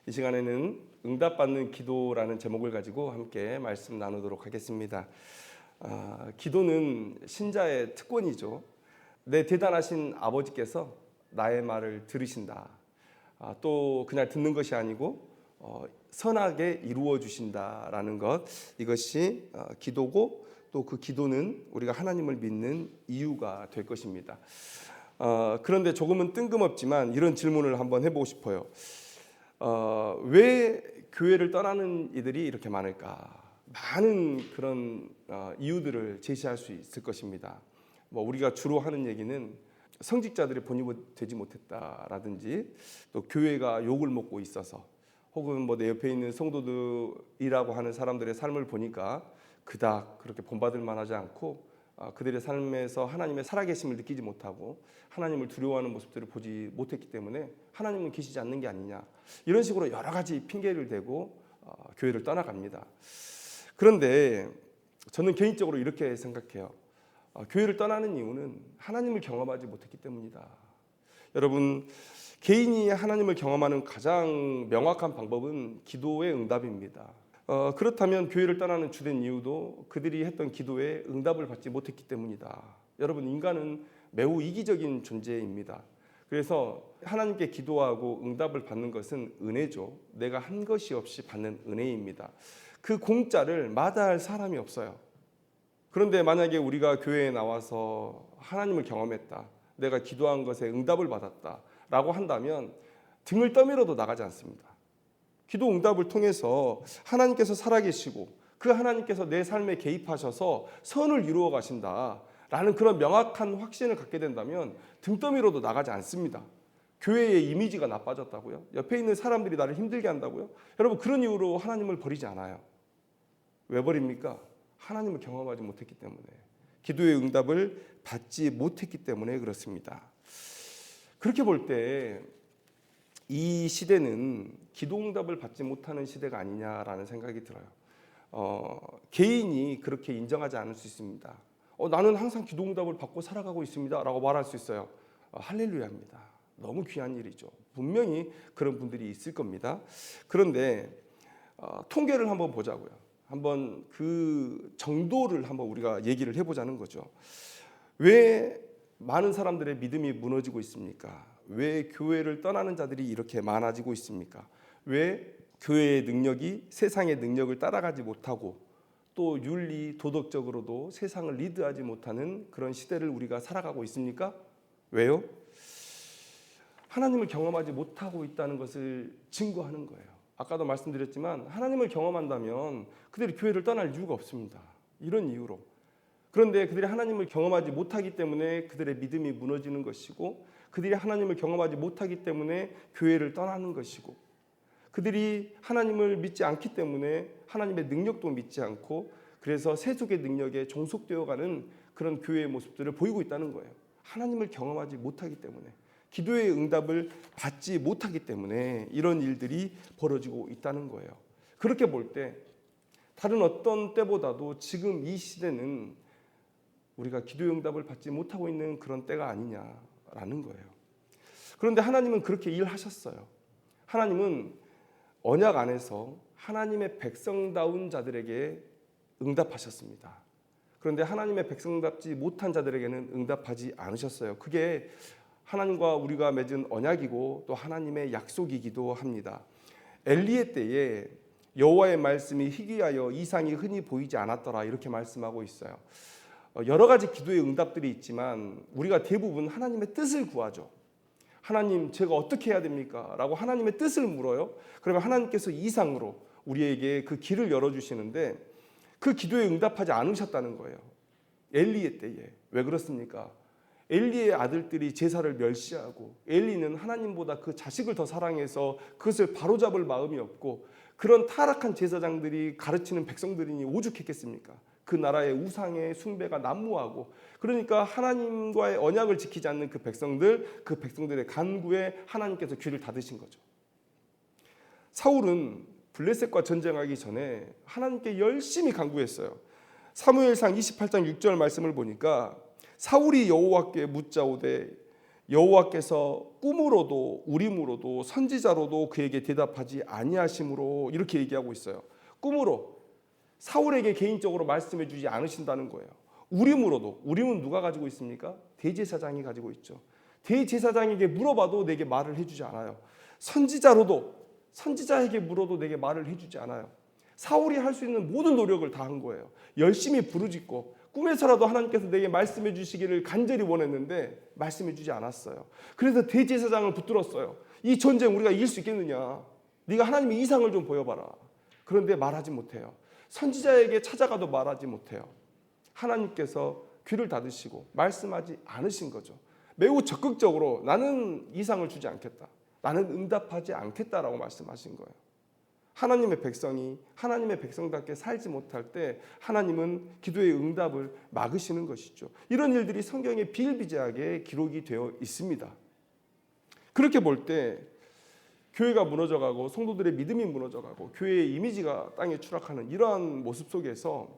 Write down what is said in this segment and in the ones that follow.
이 시간에는 응답받는 기도라는 제목을 가지고 함께 말씀 나누도록 하겠습니다. 기도는 신자의 특권이죠. 내 대단하신 아버지께서 나의 말을 들으신다. 또 그냥 듣는 것이 아니고 선하게 이루어 주신다라는 것, 이것이 기도고, 또 그 기도는 우리가 하나님을 믿는 이유가 될 것입니다. 그런데 조금은 뜬금없지만 이런 질문을 한번 해보고 싶어요. 왜 교회를 떠나는 이들이 이렇게 많을까? 많은 그런 이유들을 제시할 수 있을 것입니다. 우리가 주로 하는 얘기는 성직자들이 본입되지 못했다라든지, 또 교회가 욕을 먹고 있어서, 혹은 내 옆에 있는 성도들이라고 하는 사람들의 삶을 보니까 그닥 그렇게 본받을 만하지 않고, 그들의 삶에서 하나님의 살아계심을 느끼지 못하고 하나님을 두려워하는 모습들을 보지 못했기 때문에 하나님은 계시지 않는 게 아니냐, 이런 식으로 여러 가지 핑계를 대고 교회를 떠나갑니다. 그런데 저는 개인적으로 이렇게 생각해요. 교회를 떠나는 이유는 하나님을 경험하지 못했기 때문이다. 여러분, 개인이 하나님을 경험하는 가장 명확한 방법은 기도의 응답입니다. 그렇다면 교회를 떠나는 주된 이유도 그들이 했던 기도에 응답을 받지 못했기 때문이다. 여러분, 인간은 매우 이기적인 존재입니다. 그래서 하나님께 기도하고 응답을 받는 것은 은혜죠. 내가 한 것이 없이 받는 은혜입니다. 그 공짜를 마다할 사람이 없어요. 그런데 만약에 우리가 교회에 나와서 하나님을 경험했다, 내가 기도한 것에 응답을 받았다 라고 한다면 등을 떠밀어도 나가지 않습니다. 기도 응답을 통해서 하나님께서 살아계시고 그 하나님께서 내 삶에 개입하셔서 선을 이루어 가신다라는 그런 명확한 확신을 갖게 된다면 등 떠밀어도 나가지 않습니다. 교회의 이미지가 나빠졌다고요? 옆에 있는 사람들이 나를 힘들게 한다고요? 여러분, 그런 이유로 하나님을 버리지 않아요. 왜 버립니까? 하나님을 경험하지 못했기 때문에, 기도의 응답을 받지 못했기 때문에 그렇습니다. 그렇게 볼 때 이 시대는 기도 응답을 받지 못하는 시대가 아니냐라는 생각이 들어요. 개인이 그렇게 인정하지 않을 수 있습니다. 나는 항상 기도 응답을 받고 살아가고 있습니다 라고 말할 수 있어요. 할렐루야입니다. 너무 귀한 일이죠. 분명히 그런 분들이 있을 겁니다. 그런데 통계를 한번 보자고요. 한번 그 정도를 한번 우리가 얘기를 해보자는 거죠. 왜 많은 사람들의 믿음이 무너지고 있습니까? 왜 교회를 떠나는 자들이 이렇게 많아지고 있습니까? 왜 교회의 능력이 세상의 능력을 따라가지 못하고, 또 윤리, 도덕적으로도 세상을 리드하지 못하는 그런 시대를 우리가 살아가고 있습니까? 왜요? 하나님을 경험하지 못하고 있다는 것을 증거하는 거예요. 아까도 말씀드렸지만 하나님을 경험한다면 그들이 교회를 떠날 이유가 없습니다. 이런 이유로. 그런데 그들이 하나님을 경험하지 못하기 때문에 그들의 믿음이 무너지는 것이고, 그들이 하나님을 경험하지 못하기 때문에 교회를 떠나는 것이고, 그들이 하나님을 믿지 않기 때문에 하나님의 능력도 믿지 않고, 그래서 세속의 능력에 종속되어가는 그런 교회의 모습들을 보이고 있다는 거예요. 하나님을 경험하지 못하기 때문에, 기도의 응답을 받지 못하기 때문에 이런 일들이 벌어지고 있다는 거예요. 그렇게 볼 때 다른 어떤 때보다도 지금 이 시대는 우리가 기도의 응답을 받지 못하고 있는 그런 때가 아니냐라는 거예요. 그런데 하나님은 그렇게 일하셨어요. 하나님은 언약 안에서 하나님의 백성다운 자들에게 응답하셨습니다. 그런데 하나님의 백성답지 못한 자들에게는 응답하지 않으셨어요. 그게 하나님과 우리가 맺은 언약이고 또 하나님의 약속이기도 합니다. 엘리의 때에 여호와의 말씀이 희귀하여 이상이 흔히 보이지 않았더라, 이렇게 말씀하고 있어요. 여러 가지 기도의 응답들이 있지만 우리가 대부분 하나님의 뜻을 구하죠. 하나님, 제가 어떻게 해야 됩니까? 라고 하나님의 뜻을 물어요. 그러면 하나님께서 이상으로 우리에게 그 길을 열어주시는데, 그 기도에 응답하지 않으셨다는 거예요. 엘리의 때에. 왜 그렇습니까? 엘리의 아들들이 제사를 멸시하고, 엘리는 하나님보다 그 자식을 더 사랑해서 그것을 바로잡을 마음이 없고, 그런 타락한 제사장들이 가르치는 백성들이니 오죽했겠습니까? 그 나라의 우상의 숭배가 난무하고, 그러니까 하나님과의 언약을 지키지 않는 그 백성들의 간구에 하나님께서 귀를 닫으신 거죠. 사울은 블레셋과 전쟁하기 전에 하나님께 열심히 간구했어요. 사무엘상 28장 6절 말씀을 보니까 사울이 여호와께 묻자오되 여호와께서 꿈으로도 우림으로도 선지자로도 그에게 대답하지 아니하심으로 이렇게 얘기하고 있어요. 꿈으로 사울에게 개인적으로 말씀해 주지 않으신다는 거예요. 우림으로도, 우림은 누가 가지고 있습니까? 대제사장이 가지고 있죠. 대제사장에게 물어봐도 내게 말을 해주지 않아요. 선지자로도, 선지자에게 물어도 내게 말을 해주지 않아요. 사울이 할 수 있는 모든 노력을 다 한 거예요. 열심히 부르짖고 꿈에서라도 하나님께서 내게 말씀해 주시기를 간절히 원했는데 말씀해 주지 않았어요. 그래서 대제사장을 붙들었어요. 이 전쟁 우리가 이길 수 있겠느냐? 네가 하나님의 이상을 좀 보여봐라. 그런데 말하지 못해요. 선지자에게 찾아가도 말하지 못해요. 하나님께서 귀를 닫으시고 말씀하지 않으신 거죠. 매우 적극적으로 나는 이상을 주지 않겠다. 나는 응답하지 않겠다라고 말씀하신 거예요. 하나님의 백성이 하나님의 백성답게 살지 못할 때 하나님은 기도의 응답을 막으시는 것이죠. 이런 일들이 성경에 비일비재하게 기록이 되어 있습니다. 그렇게 볼 때 교회가 무너져가고 성도들의 믿음이 무너져가고 교회의 이미지가 땅에 추락하는 이러한 모습 속에서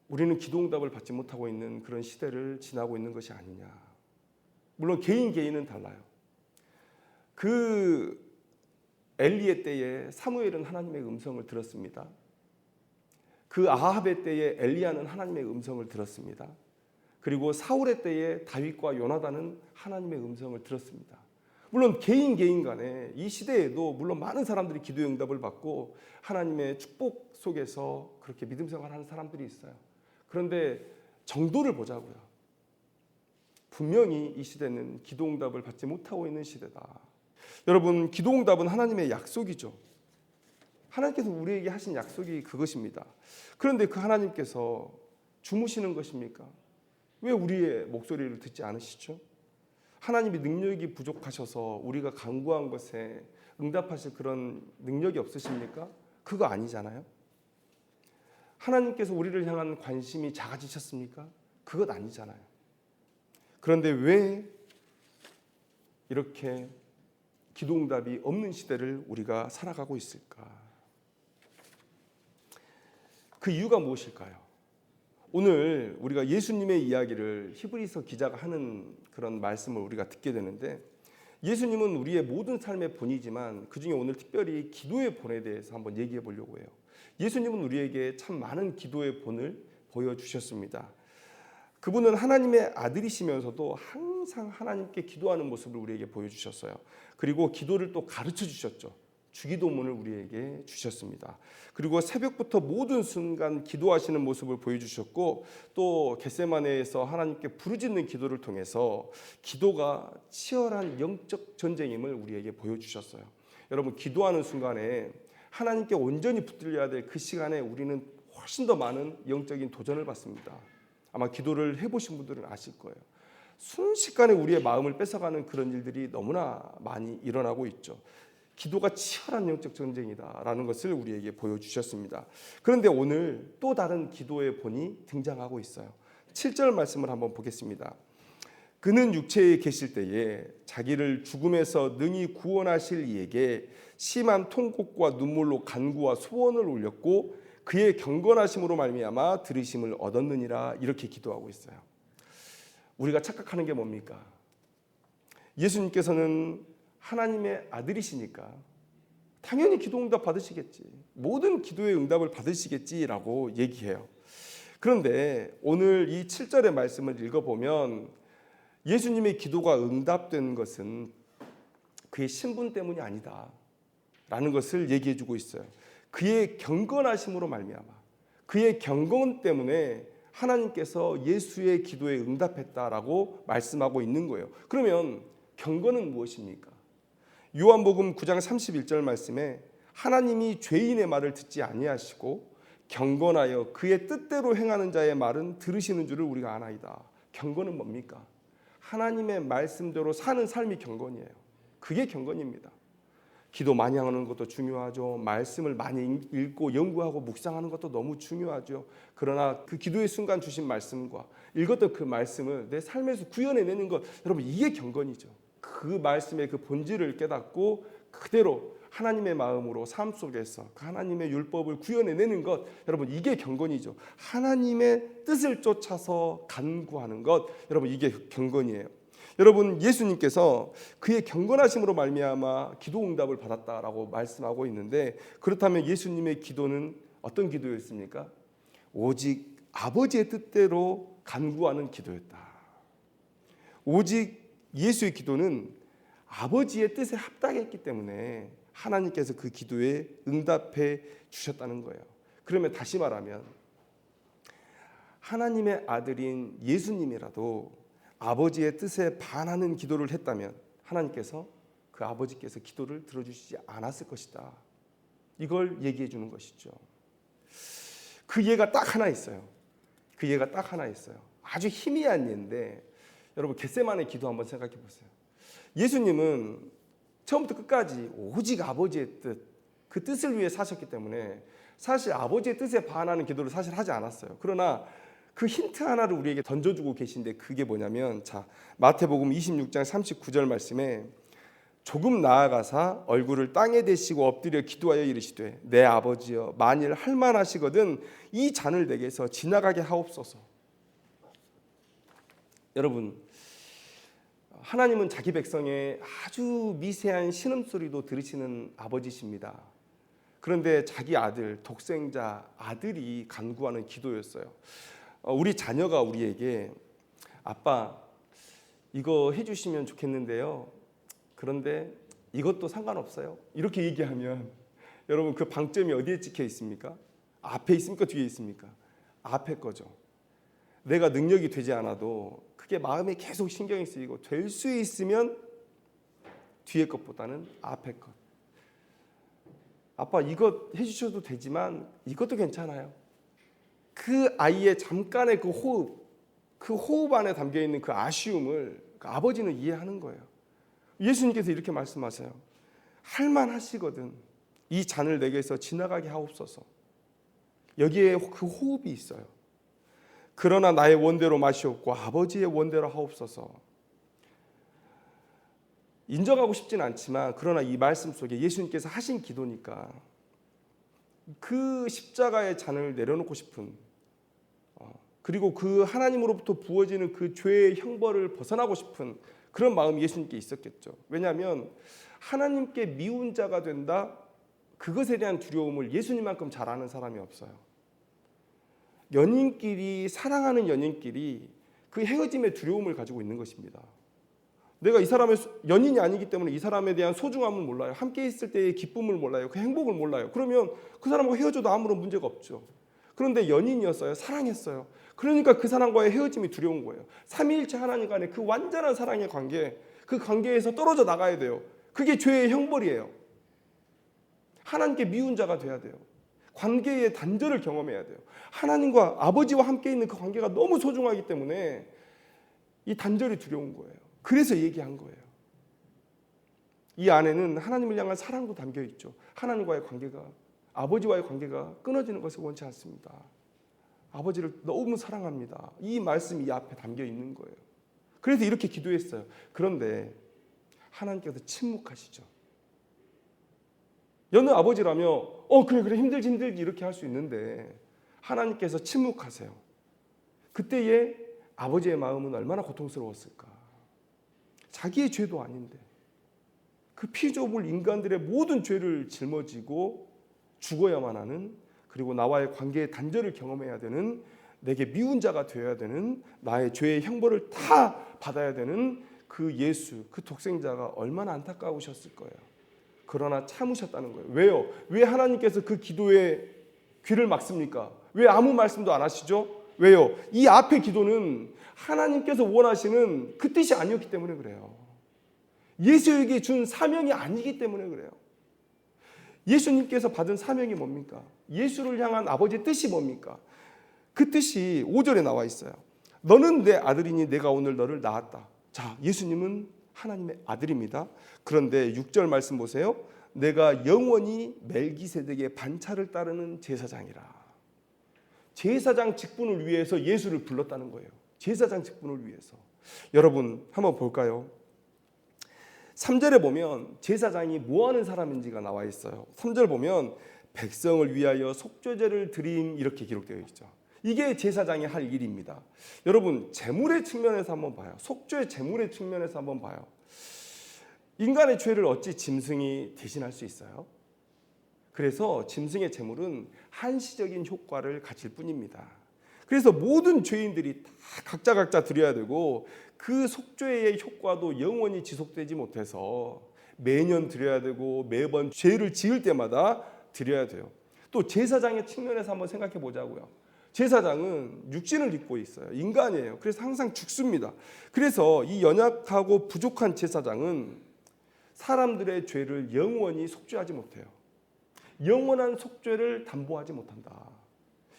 우리는 기도 응답을 받지 못하고 있는 그런 시대를 지나고 있는 것이 아니냐. 물론 개인은 달라요. 그 엘리의 때에 사무엘은 하나님의 음성을 들었습니다. 그 아합의 때에 엘리야는 하나님의 음성을 들었습니다. 그리고 사울의 때에 다윗과 요나단은 하나님의 음성을 들었습니다. 물론 개인 간에 이 시대에도 물론 많은 사람들이 기도의 응답을 받고 하나님의 축복 속에서 그렇게 믿음 생활하는 사람들이 있어요. 그런데 정도를 보자고요. 분명히 이 시대는 기도 응답을 받지 못하고 있는 시대다. 여러분, 기도 응답은 하나님의 약속이죠. 하나님께서 우리에게 하신 약속이 그것입니다. 그런데 그 하나님께서 주무시는 것입니까? 왜 우리의 목소리를 듣지 않으시죠? 하나님이 능력이 부족하셔서 우리가 간구한 것에 응답하실 그런 능력이 없으십니까? 그거 아니잖아요. 하나님께서 우리를 향한 관심이 작아지셨습니까? 그것 아니잖아요. 그런데 왜 이렇게 기도 응답이 없는 시대를 우리가 살아가고 있을까? 그 이유가 무엇일까요? 오늘 우리가 예수님의 이야기를 히브리서 기자가 하는 그런 말씀을 우리가 듣게 되는데, 예수님은 우리의 모든 삶의 본이지만 그중에 오늘 특별히 기도의 본에 대해서 한번 얘기해 보려고 해요. 예수님은 우리에게 참 많은 기도의 본을 보여주셨습니다. 그분은 하나님의 아들이시면서도 항상 하나님께 기도하는 모습을 우리에게 보여주셨어요. 그리고 기도를 또 가르쳐 주셨죠. 주기도문을 우리에게 주셨습니다. 그리고 새벽부터 모든 순간 기도하시는 모습을 보여주셨고, 또 겟세마네에서 하나님께 부르짖는 기도를 통해서 기도가 치열한 영적 전쟁임을 우리에게 보여주셨어요. 여러분, 기도하는 순간에 하나님께 온전히 붙들려야 될 그 시간에 우리는 훨씬 더 많은 영적인 도전을 받습니다. 아마 기도를 해보신 분들은 아실 거예요. 순식간에 우리의 마음을 뺏어가는 그런 일들이 너무나 많이 일어나고 있죠. 기도가 치열한 영적 전쟁이다라는 것을 우리에게 보여주셨습니다. 그런데 오늘 또 다른 기도의 본이 등장하고 있어요. 7절 말씀을 한번 보겠습니다. 그는 육체에 계실 때에 자기를 죽음에서 능히 구원하실 이에게 심한 통곡과 눈물로 간구와 소원을 올렸고 그의 경건하심으로 말미암아 들으심을 얻었느니라. 이렇게 기도하고 있어요. 우리가 착각하는 게 뭡니까? 예수님께서는 하나님의 아들이시니까 당연히 기도 응답 받으시겠지, 모든 기도의 응답을 받으시겠지라고 얘기해요. 그런데 오늘 이 7절의 말씀을 읽어보면 예수님의 기도가 응답된 것은 그의 신분 때문이 아니다 라는 것을 얘기해 주고 있어요. 그의 경건하심으로 말미암아, 그의 경건 때문에 하나님께서 예수의 기도에 응답했다라고 말씀하고 있는 거예요. 그러면 경건은 무엇입니까? 요한복음 9장 31절 말씀에 하나님이 죄인의 말을 듣지 아니하시고 경건하여 그의 뜻대로 행하는 자의 말은 들으시는 줄을 우리가 아나이다. 경건은 뭡니까? 하나님의 말씀대로 사는 삶이 경건이에요. 그게 경건입니다. 기도 많이 하는 것도 중요하죠. 말씀을 많이 읽고 연구하고 묵상하는 것도 너무 중요하죠. 그러나 그 기도의 순간 주신 말씀과 읽었던 그 말씀을 내 삶에서 구현해내는 것, 여러분 이게 경건이죠. 그 말씀의 그 본질을 깨닫고 그대로 하나님의 마음으로 삶 속에서 그 하나님의 율법을 구현해내는 것, 여러분 이게 경건이죠. 하나님의 뜻을 쫓아서 간구하는 것, 여러분 이게 경건이에요. 여러분, 예수님께서 그의 경건하심으로 말미암아 기도 응답을 받았다라고 말씀하고 있는데, 그렇다면 예수님의 기도는 어떤 기도였습니까? 오직 아버지의 뜻대로 간구하는 기도였다. 오직 예수의 기도는 아버지의 뜻에 합당했기 때문에 하나님께서 그 기도에 응답해 주셨다는 거예요. 그러면 다시 말하면 하나님의 아들인 예수님이라도 아버지의 뜻에 반하는 기도를 했다면 하나님께서, 그 아버지께서 기도를 들어주시지 않았을 것이다. 이걸 얘기해 주는 것이죠. 그 예가 딱 하나 있어요. 그 예가 딱 하나 있어요. 아주 희미한 예인데, 여러분 겟세마네 기도 한번 생각해 보세요. 예수님은 처음부터 끝까지 오직 아버지의 뜻, 그 뜻을 위해 사셨기 때문에 사실 아버지의 뜻에 반하는 기도를 사실 하지 않았어요. 그러나 그 힌트 하나를 우리에게 던져주고 계신데, 그게 뭐냐면, 자, 마태복음 26장 39절 말씀에 조금 나아가사 얼굴을 땅에 대시고 엎드려 기도하여 이르시되 내 아버지여, 만일 할만하시거든 이 잔을 내게서 지나가게 하옵소서. 여러분, 하나님은 자기 백성의 아주 미세한 신음소리도 들으시는 아버지십니다. 그런데 자기 아들, 독생자 아들이 간구하는 기도였어요. 우리 자녀가 우리에게 아빠 이거 해주시면 좋겠는데요, 그런데 이것도 상관없어요, 이렇게 얘기하면 여러분 그 방점이 어디에 찍혀 있습니까? 앞에 있습니까? 뒤에 있습니까? 앞에 거죠. 내가 능력이 되지 않아도 그게 마음에 계속 신경이 쓰이고 될 수 있으면 뒤에 것보다는 앞에 것. 아빠 이것 해주셔도 되지만 이것도 괜찮아요. 그 아이의 잠깐의 그 호흡 안에 담겨있는 그 아쉬움을 그 아버지는 이해하는 거예요. 예수님께서 이렇게 말씀하세요. 할만하시거든 이 잔을 내게서 지나가게 하옵소서. 여기에 그 호흡이 있어요. 그러나 나의 원대로 마시옵고 아버지의 원대로 하옵소서. 인정하고 싶지는 않지만, 그러나 이 말씀 속에 예수님께서 하신 기도니까 그 십자가의 잔을 내려놓고 싶은, 그리고 그 하나님으로부터 부어지는 그 죄의 형벌을 벗어나고 싶은 그런 마음이 예수님께 있었겠죠. 왜냐하면 하나님께 미운 자가 된다, 그것에 대한 두려움을 예수님만큼 잘 아는 사람이 없어요. 연인끼리, 사랑하는 연인끼리 그 헤어짐의 두려움을 가지고 있는 것입니다. 내가 이 사람의 연인이 아니기 때문에 이 사람에 대한 소중함을 몰라요. 함께 있을 때의 기쁨을 몰라요. 그 행복을 몰라요. 그러면 그 사람과 헤어져도 아무런 문제가 없죠. 그런데 연인이었어요. 사랑했어요. 그러니까 그 사람과의 헤어짐이 두려운 거예요. 삼위일체 하나님 간의 그 완전한 사랑의 관계, 그 관계에서 떨어져 나가야 돼요. 그게 죄의 형벌이에요. 하나님께 미운 자가 돼야 돼요. 관계의 단절을 경험해야 돼요. 하나님과 아버지와 함께 있는 그 관계가 너무 소중하기 때문에 이 단절이 두려운 거예요. 그래서 얘기한 거예요. 이 안에는 하나님을 향한 사랑도 담겨 있죠. 하나님과의 관계가, 아버지와의 관계가 끊어지는 것을 원치 않습니다. 아버지를 너무 사랑합니다. 이 말씀이 이 앞에 담겨 있는 거예요. 그래서 이렇게 기도했어요. 그런데 하나님께서 침묵하시죠. 여느 아버지라며 그래 힘들지 이렇게 할 수 있는데 하나님께서 침묵하세요. 그때의 아버지의 마음은 얼마나 고통스러웠을까. 자기의 죄도 아닌데 그 피조물 인간들의 모든 죄를 짊어지고 죽어야만 하는, 그리고 나와의 관계의 단절을 경험해야 되는, 내게 미운 자가 되어야 되는, 나의 죄의 형벌을 다 받아야 되는 그 예수, 그 독생자가 얼마나 안타까우셨을 거예요. 그러나 참으셨다는 거예요. 왜요? 왜 하나님께서 그 기도에 귀를 막습니까? 왜 아무 말씀도 안 하시죠? 왜요? 이 앞의 기도는 하나님께서 원하시는 그 뜻이 아니었기 때문에 그래요. 예수에게 준 사명이 아니기 때문에 그래요. 예수님께서 받은 사명이 뭡니까? 예수를 향한 아버지의 뜻이 뭡니까? 그 뜻이 5절에 나와 있어요. 너는 내 아들이니 내가 오늘 너를 낳았다. 자, 예수님은 하나님의 아들입니다. 그런데 6절 말씀 보세요. 내가 영원히 멜기세덱의 반차를 따르는 제사장이라. 제사장 직분을 위해서 예수를 불렀다는 거예요. 제사장 직분을 위해서. 여러분 한번 볼까요? 3절에 보면 제사장이 뭐 하는 사람인지가 나와 있어요. 3절 보면 백성을 위하여 속죄제를 드림, 이렇게 기록되어 있죠. 이게 제사장이 할 일입니다. 여러분, 재물의 측면에서 한번 봐요. 속죄의 재물의 측면에서 한번 봐요. 인간의 죄를 어찌 짐승이 대신할 수 있어요? 그래서 짐승의 재물은 한시적인 효과를 가질 뿐입니다. 그래서 모든 죄인들이 다 각자 드려야 되고, 그 속죄의 효과도 영원히 지속되지 못해서 매년 드려야 되고 매번 죄를 지을 때마다 드려야 돼요. 또 제사장의 측면에서 한번 생각해 보자고요. 제사장은 육신을 입고 있어요. 인간이에요. 그래서 항상 죽습니다. 그래서 이 연약하고 부족한 제사장은 사람들의 죄를 영원히 속죄하지 못해요. 영원한 속죄를 담보하지 못한다.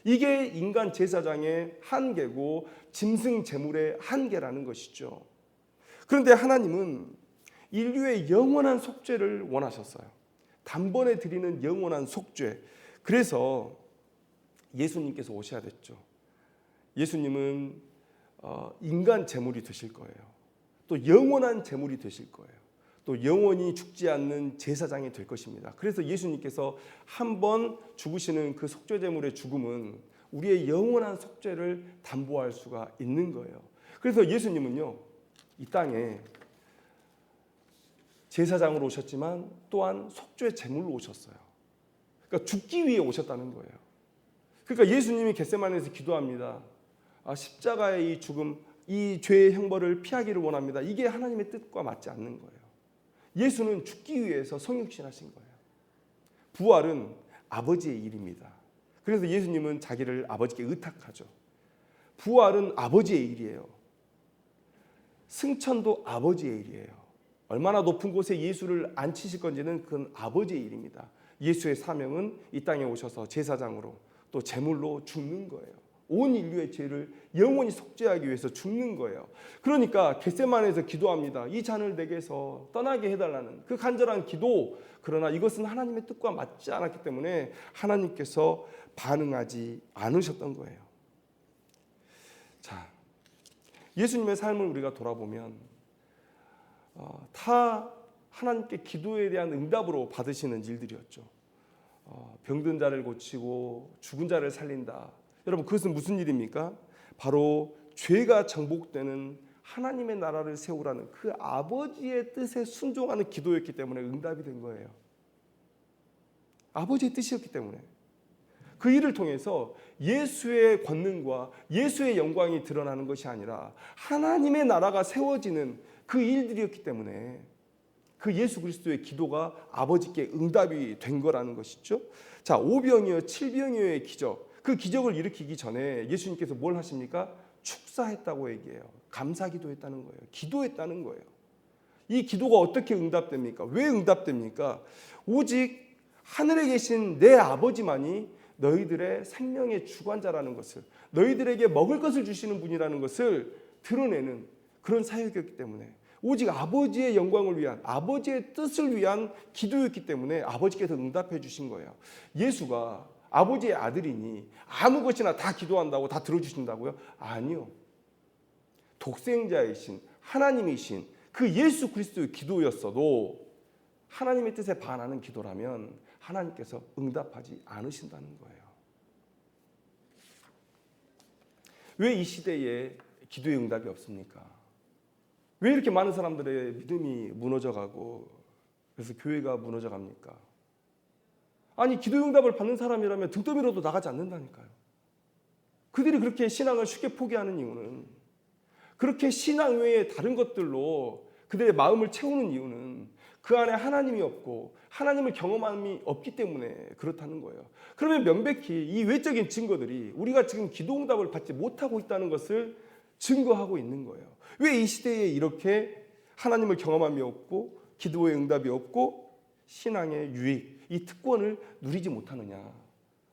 이게 인간 제사장의 한계고 짐승 제물의 한계라는 것이죠. 그런데 하나님은 인류의 영원한 속죄를 원하셨어요. 단번에 드리는 영원한 속죄. 그래서 예수님께서 오셔야 됐죠. 예수님은 인간 제물이 되실 거예요. 또 영원한 제물이 되실 거예요. 또 영원히 죽지 않는 제사장이 될 것입니다. 그래서 예수님께서 한번 죽으시는 그 속죄 제물의 죽음은 우리의 영원한 속죄를 담보할 수가 있는 거예요. 그래서 예수님은요, 이 땅에 제사장으로 오셨지만 또한 속죄 제물로 오셨어요. 그러니까 죽기 위해 오셨다는 거예요. 그러니까 예수님이 겟세마네에서 기도합니다. 십자가의 이 죽음, 이 죄의 형벌을 피하기를 원합니다. 이게 하나님의 뜻과 맞지 않는 거예요. 예수는 죽기 위해서 성육신하신 거예요. 부활은 아버지의 일입니다. 그래서 예수님은 자기를 아버지께 의탁하죠. 부활은 아버지의 일이에요. 승천도 아버지의 일이에요. 얼마나 높은 곳에 예수를 앉히실 건지는 그건 아버지의 일입니다. 예수의 사명은 이 땅에 오셔서 제사장으로 또 제물로 죽는 거예요. 온 인류의 죄를 영원히 속죄하기 위해서 죽는 거예요. 그러니까 겟세마네에서 기도합니다. 이 잔을 내게서 떠나게 해달라는 그 간절한 기도. 그러나 이것은 하나님의 뜻과 맞지 않았기 때문에 하나님께서 반응하지 않으셨던 거예요. 자, 예수님의 삶을 우리가 돌아보면 다 하나님께 기도에 대한 응답으로 받으시는 일들이었죠. 병든 자를 고치고 죽은 자를 살린다. 여러분, 그것은 무슨 일입니까? 바로 죄가 정복되는 하나님의 나라를 세우라는 그 아버지의 뜻에 순종하는 기도였기 때문에 응답이 된 거예요. 아버지의 뜻이었기 때문에. 그 일을 통해서 예수의 권능과 예수의 영광이 드러나는 것이 아니라 하나님의 나라가 세워지는 그 일들이었기 때문에 그 예수 그리스도의 기도가 아버지께 응답이 된 거라는 것이죠. 자, 5병이어 7병이어의 기적. 그 기적을 일으키기 전에 예수님께서 뭘 하십니까? 축사했다고 얘기해요. 감사기도했다는 거예요. 기도했다는 거예요. 이 기도가 어떻게 응답됩니까? 왜 응답됩니까? 오직 하늘에 계신 내 아버지만이 너희들의 생명의 주관자라는 것을, 너희들에게 먹을 것을 주시는 분이라는 것을 드러내는 그런 사역이었기 때문에, 오직 아버지의 영광을 위한, 아버지의 뜻을 위한 기도였기 때문에 아버지께서 응답해 주신 거예요. 예수가 아버지의 아들이니 아무 것이나 다 기도한다고 다 들어주신다고요? 아니요. 독생자이신 하나님이신 그 예수 그리스도의 기도였어도 하나님의 뜻에 반하는 기도라면 하나님께서 응답하지 않으신다는 거예요. 왜 이 시대에 기도의 응답이 없습니까? 왜 이렇게 많은 사람들의 믿음이 무너져가고 그래서 교회가 무너져갑니까? 아니, 기도의 응답을 받는 사람이라면 등 떠밀어도 나가지 않는다니까요. 그들이 그렇게 신앙을 쉽게 포기하는 이유는, 그렇게 신앙 외에 다른 것들로 그들의 마음을 채우는 이유는 그 안에 하나님이 없고 하나님을 경험함이 없기 때문에 그렇다는 거예요. 그러면 명백히 이 외적인 증거들이 우리가 지금 기도 응답을 받지 못하고 있다는 것을 증거하고 있는 거예요. 왜 이 시대에 이렇게 하나님을 경험함이 없고 기도의 응답이 없고 신앙의 유익, 이 특권을 누리지 못하느냐?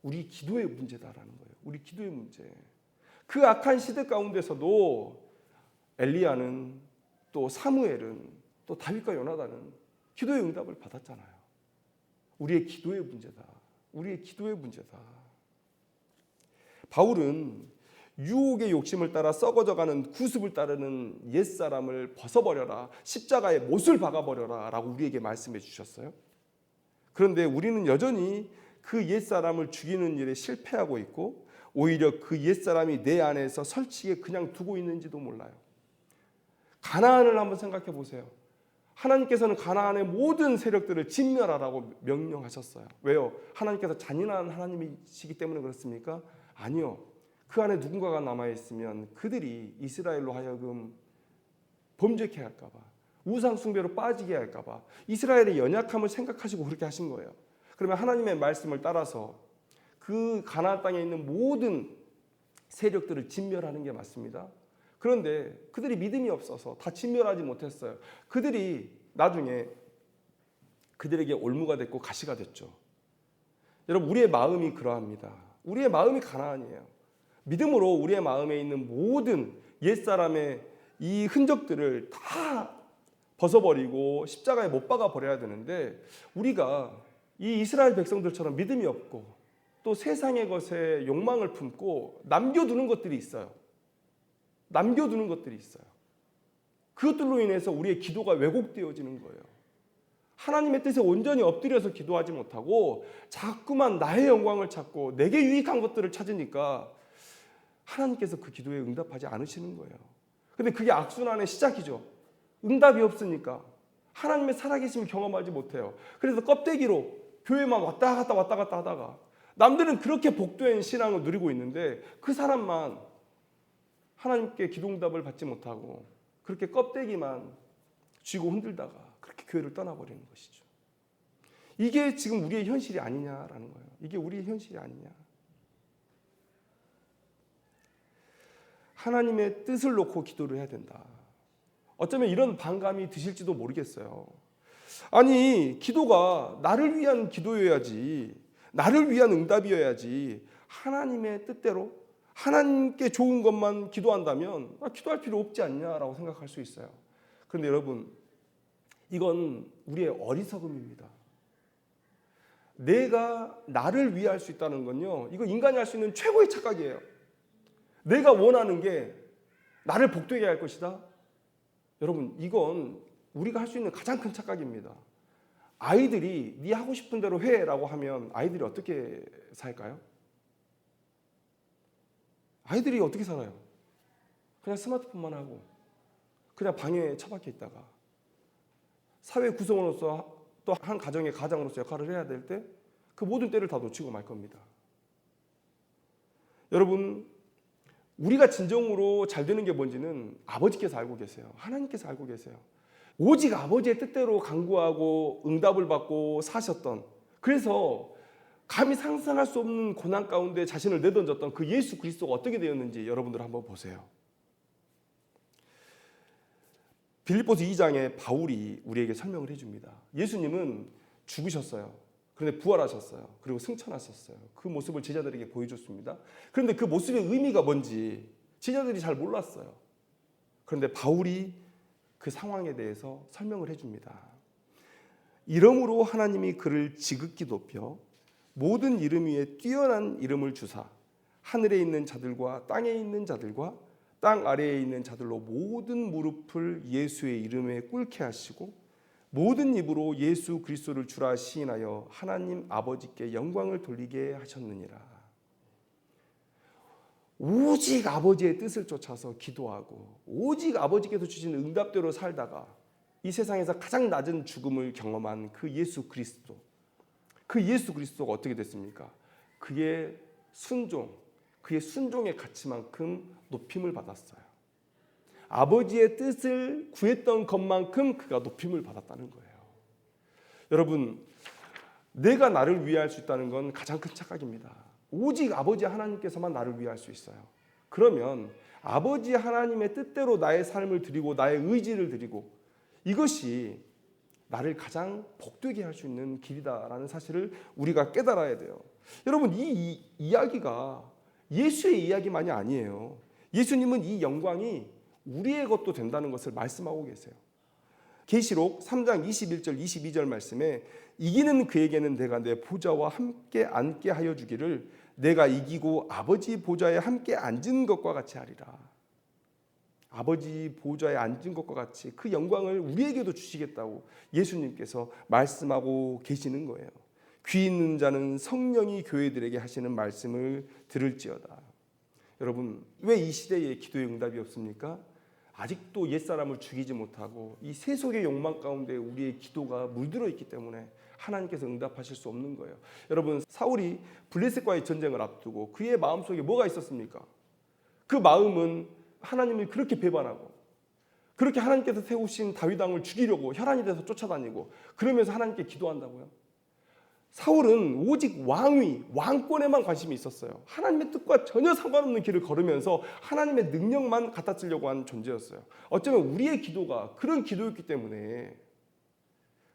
우리 기도의 문제다라는 거예요. 우리 기도의 문제. 그 악한 시대 가운데서도 엘리야는 또 사무엘은 또 다윗과 요나단은 기도의 응답을 받았잖아요. 우리의 기도의 문제다. 우리의 기도의 문제다. 바울은 유혹의 욕심을 따라 썩어져가는 구습을 따르는 옛사람을 벗어버려라. 십자가에 못을 박아버려라 라고 우리에게 말씀해 주셨어요. 그런데 우리는 여전히 그 옛사람을 죽이는 일에 실패하고 있고 오히려 그 옛사람이 내 안에서 설치게 그냥 두고 있는지도 몰라요. 가나안을 한번 생각해 보세요. 하나님께서는 가나안의 모든 세력들을 진멸하라고 명령하셨어요. 왜요? 하나님께서 잔인한 하나님이시기 때문에 그렇습니까? 아니요. 그 안에 누군가가 남아있으면 그들이 이스라엘로 하여금 범죄케 할까 봐, 우상 숭배로 빠지게 할까 봐 이스라엘의 연약함을 생각하시고 그렇게 하신 거예요. 그러면 하나님의 말씀을 따라서 그 가나안 땅에 있는 모든 세력들을 진멸하는 게 맞습니다. 그런데 그들이 믿음이 없어서 다 진멸하지 못했어요. 그들이 나중에 그들에게 올무가 됐고 가시가 됐죠. 여러분, 우리의 마음이 그러합니다. 우리의 마음이 가나안이에요. 믿음으로 우리의 마음에 있는 모든 옛사람의 이 흔적들을 다 벗어버리고 십자가에 못 박아 버려야 되는데, 우리가 이 이스라엘 백성들처럼 믿음이 없고 또 세상의 것에 욕망을 품고 남겨두는 것들이 있어요. 남겨두는 것들이 있어요. 그것들로 인해서 우리의 기도가 왜곡되어지는 거예요. 하나님의 뜻에 온전히 엎드려서 기도하지 못하고 자꾸만 나의 영광을 찾고 내게 유익한 것들을 찾으니까 하나님께서 그 기도에 응답하지 않으시는 거예요. 근데 그게 악순환의 시작이죠. 응답이 없으니까 하나님의 살아계심을 경험하지 못해요. 그래서 껍데기로 교회만 왔다 갔다 하다가 남들은 그렇게 복된 신앙을 누리고 있는데 그 사람만 하나님께 기도응답을 받지 못하고 그렇게 껍데기만 쥐고 흔들다가 그렇게 교회를 떠나버리는 것이죠. 이게 지금 우리의 현실이 아니냐라는 거예요. 이게 우리의 현실이 아니냐. 하나님의 뜻을 놓고 기도를 해야 된다. 어쩌면 이런 반감이 드실지도 모르겠어요. 아니, 기도가 나를 위한 기도여야지, 나를 위한 응답이어야지, 하나님의 뜻대로 하나님께 좋은 것만 기도한다면 기도할 필요 없지 않냐라고 생각할 수 있어요. 그런데 여러분, 이건 우리의 어리석음입니다. 내가 나를 위할 수 있다는 건요, 이거 인간이 할 수 있는 최고의 착각이에요. 내가 원하는 게 나를 복되게 할 것이다. 여러분, 이건 우리가 할 수 있는 가장 큰 착각입니다. 아이들이 네 하고 싶은 대로 해라고 하면 아이들이 어떻게 살까요? 아이들이 어떻게 살아요? 그냥 스마트폰만 하고 그냥 방에 처박혀 있다가 사회 구성원으로서 또 한 가정의 가장으로서 역할을 해야 될 때 그 모든 때를 다 놓치고 말 겁니다. 여러분, 우리가 진정으로 잘 되는 게 뭔지는 아버지께서 알고 계세요. 하나님께서 알고 계세요. 오직 아버지의 뜻대로 간구하고 응답을 받고 사셨던, 그래서 감히 상상할 수 없는 고난 가운데 자신을 내던졌던 그 예수 그리스도가 어떻게 되었는지 여러분들 한번 보세요. 빌립보서 2장에 바울이 우리에게 설명을 해줍니다. 예수님은 죽으셨어요. 그런데 부활하셨어요. 그리고 승천하셨어요. 그 모습을 제자들에게 보여줬습니다. 그런데 그 모습의 의미가 뭔지 제자들이 잘 몰랐어요. 그런데 바울이 그 상황에 대해서 설명을 해줍니다. 이러므로 하나님이 그를 지극히 높여 모든 이름 위에 뛰어난 이름을 주사 하늘에 있는 자들과 땅에 있는 자들과 땅 아래에 있는 자들로 모든 무릎을 예수의 이름에 꿇게 하시고 모든 입으로 예수 그리스도를 주라 시인하여 하나님 아버지께 영광을 돌리게 하셨느니라. 오직 아버지의 뜻을 쫓아서 기도하고 오직 아버지께서 주신 응답대로 살다가 이 세상에서 가장 낮은 죽음을 경험한 그 예수 그리스도, 그 예수 그리스도가 어떻게 됐습니까? 그의 순종의 가치만큼 높임을 받았어요. 아버지의 뜻을 구했던 것만큼 그가 높임을 받았다는 거예요. 여러분, 내가 나를 위할 수 있다는 건 가장 큰 착각입니다. 오직 아버지 하나님께서만 나를 위할 수 있어요. 그러면 아버지 하나님의 뜻대로 나의 삶을 드리고 나의 의지를 드리고 이것이 나를 가장 복되게 할 수 있는 길이다라는 사실을 우리가 깨달아야 돼요. 여러분, 이 이야기가 예수의 이야기만이 아니에요. 예수님은 이 영광이 우리의 것도 된다는 것을 말씀하고 계세요. 계시록 3장 21절 22절 말씀에 이기는 그에게는 내가 내 보좌와 함께 앉게 하여 주기를 내가 이기고 아버지 보좌에 함께 앉은 것과 같이 하리라. 아버지 보좌에 앉은 것과 같이 그 영광을 우리에게도 주시겠다고 예수님께서 말씀하고 계시는 거예요. 귀 있는 자는 성령이 교회들에게 하시는 말씀을 들을지어다. 여러분, 왜 이 시대에 기도의 응답이 없습니까? 아직도 옛사람을 죽이지 못하고 이 세속의 욕망 가운데 우리의 기도가 물들어 있기 때문에 하나님께서 응답하실 수 없는 거예요. 여러분, 사울이 블레셋과의 전쟁을 앞두고 그의 마음속에 뭐가 있었습니까? 그 마음은 하나님을 그렇게 배반하고 그렇게 하나님께서 세우신 다윗 왕을 죽이려고 혈안이 돼서 쫓아다니고 그러면서 하나님께 기도한다고요? 사울은 오직 왕위, 왕권에만 관심이 있었어요. 하나님의 뜻과 전혀 상관없는 길을 걸으면서 하나님의 능력만 갖다 쓰려고 하는 존재였어요. 어쩌면 우리의 기도가 그런 기도였기 때문에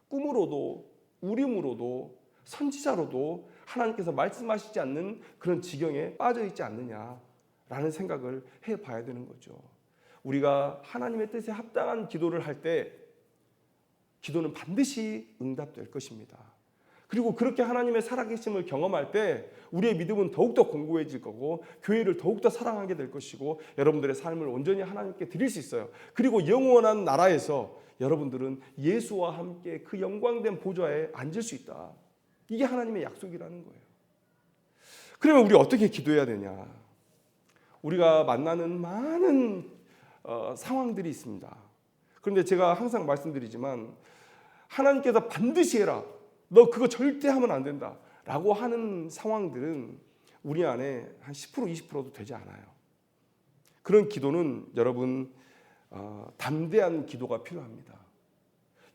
꿈으로도 우림으로도 선지자로도 하나님께서 말씀하시지 않는 그런 지경에 빠져 있지 않느냐라는 생각을 해봐야 되는 거죠. 우리가 하나님의 뜻에 합당한 기도를 할 때 기도는 반드시 응답될 것입니다. 그리고 그렇게 하나님의 살아계심을 경험할 때 우리의 믿음은 더욱더 공고해질 거고 교회를 더욱더 사랑하게 될 것이고 여러분들의 삶을 온전히 하나님께 드릴 수 있어요. 그리고 영원한 나라에서 여러분들은 예수와 함께 그 영광된 보좌에 앉을 수 있다. 이게 하나님의 약속이라는 거예요. 그러면 우리 어떻게 기도해야 되냐? 우리가 만나는 많은 상황들이 있습니다. 그런데 제가 항상 말씀드리지만 하나님께서 반드시 해라. 너 그거 절대 하면 안 된다. 라고 하는 상황들은 우리 안에 한 10% 20%도 되지 않아요. 그런 기도는 여러분 담대한 기도가 필요합니다.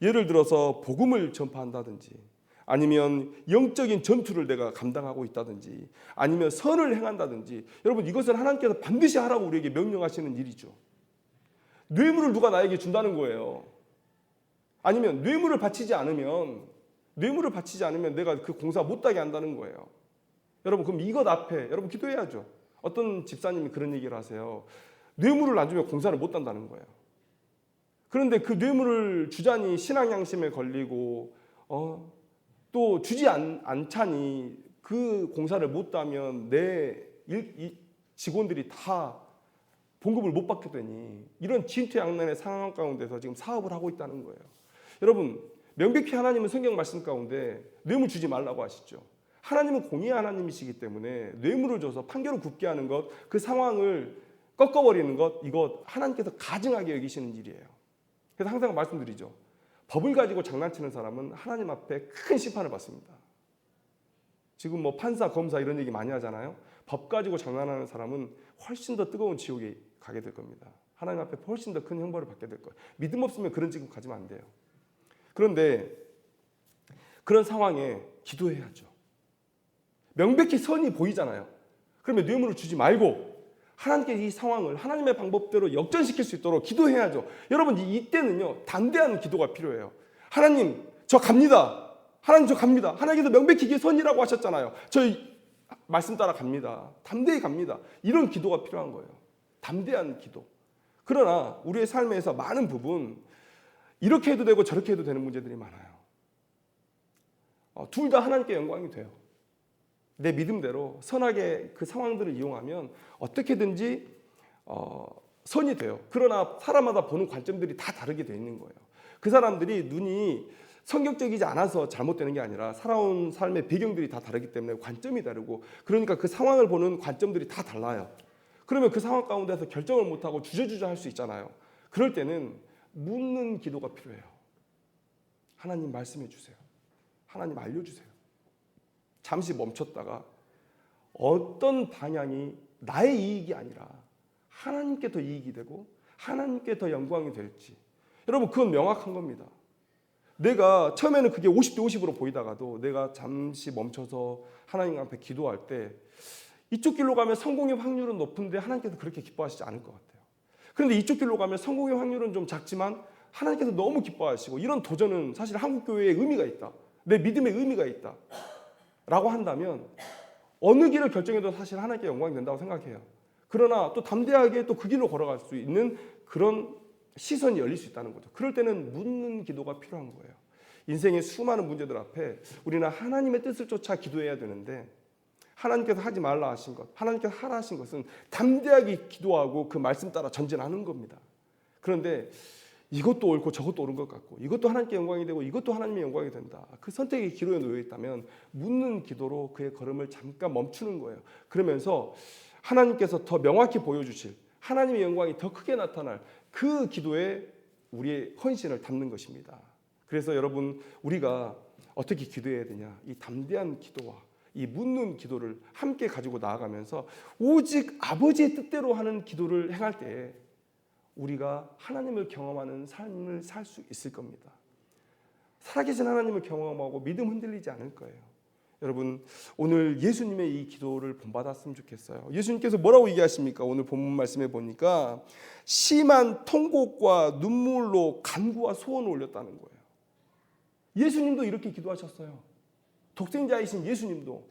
예를 들어서 복음을 전파한다든지 아니면 영적인 전투를 내가 감당하고 있다든지 아니면 선을 행한다든지 여러분 이것은 하나님께서 반드시 하라고 우리에게 명령하시는 일이죠. 뇌물을 누가 나에게 준다는 거예요. 아니면 뇌물을 바치지 않으면 내가 그 공사 못하게 한다는 거예요. 여러분 그럼 이것 앞에 여러분 기도해야죠. 어떤 집사님이 그런 얘기를 하세요. 뇌물을 안 주면 공사를 못 한다는 거예요. 그런데 그 뇌물을 주자니 신앙 양심에 걸리고 또 주지 않자니 그 공사를 못 하면 내 직원들이 다 봉급을 못 받게 되니 이런 진퇴양난의 상황 가운데서 지금 사업을 하고 있다는 거예요. 여러분 명백히 하나님은 성경 말씀 가운데 뇌물 주지 말라고 하시죠. 하나님은 공의의 하나님이시기 때문에 뇌물을 줘서 판결을 굽게 하는 것, 그 상황을 꺾어버리는 것, 이것 하나님께서 가증하게 여기시는 일이에요. 그래서 항상 말씀드리죠. 법을 가지고 장난치는 사람은 하나님 앞에 큰 심판을 받습니다. 지금 뭐 판사, 검사 이런 얘기 많이 하잖아요. 법 가지고 장난하는 사람은 훨씬 더 뜨거운 지옥에 가게 될 겁니다. 하나님 앞에 훨씬 더 큰 형벌을 받게 될 거예요. 믿음 없으면 그런 지금 가지면 안 돼요. 그런데 그런 상황에 기도해야죠. 명백히 선이 보이잖아요. 그러면 뇌물을 주지 말고 하나님께 이 상황을 하나님의 방법대로 역전시킬 수 있도록 기도해야죠. 여러분 이때는요 담대한 기도가 필요해요. 하나님 저 갑니다. 하나님 저 갑니다. 하나님께서 명백히 이게 선이라고 하셨잖아요. 저 말씀 따라 갑니다. 담대히 갑니다. 이런 기도가 필요한 거예요. 담대한 기도. 그러나 우리의 삶에서 많은 부분 이렇게 해도 되고 저렇게 해도 되는 문제들이 많아요. 둘 다 하나님께 영광이 돼요. 내 믿음대로 선하게 그 상황들을 이용하면 어떻게든지 선이 돼요. 그러나 사람마다 보는 관점들이 다 다르게 돼 있는 거예요. 그 사람들이 눈이 성경적이지 않아서 잘못되는 게 아니라 살아온 삶의 배경들이 다 다르기 때문에 관점이 다르고 그러니까 그 상황을 보는 관점들이 다 달라요. 그러면 그 상황 가운데서 결정을 못하고 주저주저 할 수 있잖아요. 그럴 때는 묻는 기도가 필요해요. 하나님 말씀해 주세요. 하나님 알려주세요. 잠시 멈췄다가 어떤 방향이 나의 이익이 아니라 하나님께 더 이익이 되고 하나님께 더 영광이 될지 여러분 그건 명확한 겁니다. 내가 처음에는 그게 50대 50으로 보이다가도 내가 잠시 멈춰서 하나님 앞에 기도할 때 이쪽 길로 가면 성공의 확률은 높은데 하나님께서 그렇게 기뻐하시지 않을 것 같아요. 그런데 이쪽 길로 가면 성공의 확률은 좀 작지만 하나님께서 너무 기뻐하시고 이런 도전은 사실 한국교회에 의미가 있다. 내 믿음에 의미가 있다. 라고 한다면 어느 길을 결정해도 사실 하나님께 영광이 된다고 생각해요. 그러나 또 담대하게 또 그 길로 걸어갈 수 있는 그런 시선이 열릴 수 있다는 거죠. 그럴 때는 묻는 기도가 필요한 거예요. 인생의 수많은 문제들 앞에 우리는 하나님의 뜻을 쫓아 기도해야 되는데 하나님께서 하지 말라 하신 것, 하나님께서 하라 하신 것은 담대하게 기도하고 그 말씀 따라 전진하는 겁니다. 그런데 이것도 옳고 저것도 옳은 것 같고 이것도 하나님께 영광이 되고 이것도 하나님의 영광이 된다. 그 선택의 기로에 놓여 있다면 묻는 기도로 그의 걸음을 잠깐 멈추는 거예요. 그러면서 하나님께서 더 명확히 보여주실 하나님의 영광이 더 크게 나타날 그 기도에 우리의 헌신을 담는 것입니다. 그래서 여러분 우리가 어떻게 기도해야 되냐? 이 담대한 기도와 이 묻는 기도를 함께 가지고 나아가면서 오직 아버지의 뜻대로 하는 기도를 행할 때 우리가 하나님을 경험하는 삶을 살 수 있을 겁니다. 살아계신 하나님을 경험하고 믿음 흔들리지 않을 거예요. 여러분 오늘 예수님의 이 기도를 본받았으면 좋겠어요. 예수님께서 뭐라고 얘기하십니까? 오늘 본문 말씀에 보니까 심한 통곡과 눈물로 간구와 소원을 올렸다는 거예요. 예수님도 이렇게 기도하셨어요. 독생자이신 예수님도.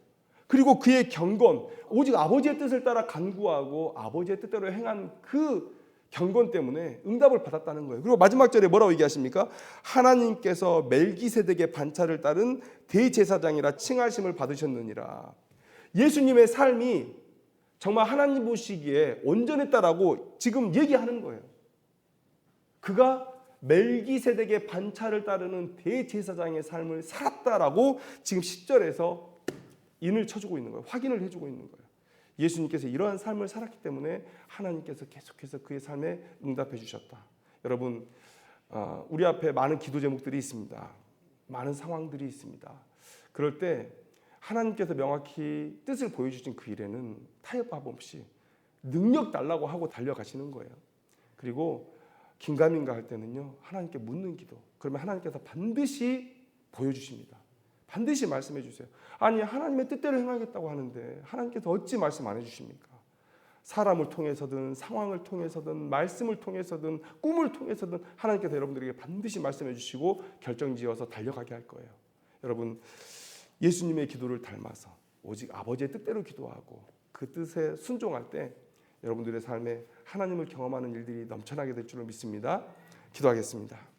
그리고 그의 경건, 오직 아버지의 뜻을 따라 간구하고 아버지의 뜻대로 행한 그 경건 때문에 응답을 받았다는 거예요. 그리고 마지막 절에 뭐라고 얘기하십니까? 하나님께서 멜기세덱의 반차를 따른 대제사장이라 칭하심을 받으셨느니라. 예수님의 삶이 정말 하나님 보시기에 온전했다라고 지금 얘기하는 거예요. 그가 멜기세덱의 반차를 따르는 대제사장의 삶을 살았다라고 지금 10절에서 인을 쳐주고 있는 거예요. 확인을 해주고 있는 거예요. 예수님께서 이러한 삶을 살았기 때문에 하나님께서 계속해서 그의 삶에 응답해 주셨다. 여러분 우리 앞에 많은 기도 제목들이 있습니다. 많은 상황들이 있습니다. 그럴 때 하나님께서 명확히 뜻을 보여주신 그 일에는 타협함 없이 능력 달라고 하고 달려가시는 거예요. 그리고 긴가민가 할 때는요 하나님께 묻는 기도. 그러면 하나님께서 반드시 보여주십니다. 반드시 말씀해 주세요. 아니 하나님의 뜻대로 행하겠다고 하는데 하나님께서 어찌 말씀 안 해주십니까? 사람을 통해서든 상황을 통해서든 말씀을 통해서든 꿈을 통해서든 하나님께서 여러분들에게 반드시 말씀해 주시고 결정지어서 달려가게 할 거예요. 여러분 예수님의 기도를 닮아서 오직 아버지의 뜻대로 기도하고 그 뜻에 순종할 때 여러분들의 삶에 하나님을 경험하는 일들이 넘쳐나게 될 줄로 믿습니다. 기도하겠습니다.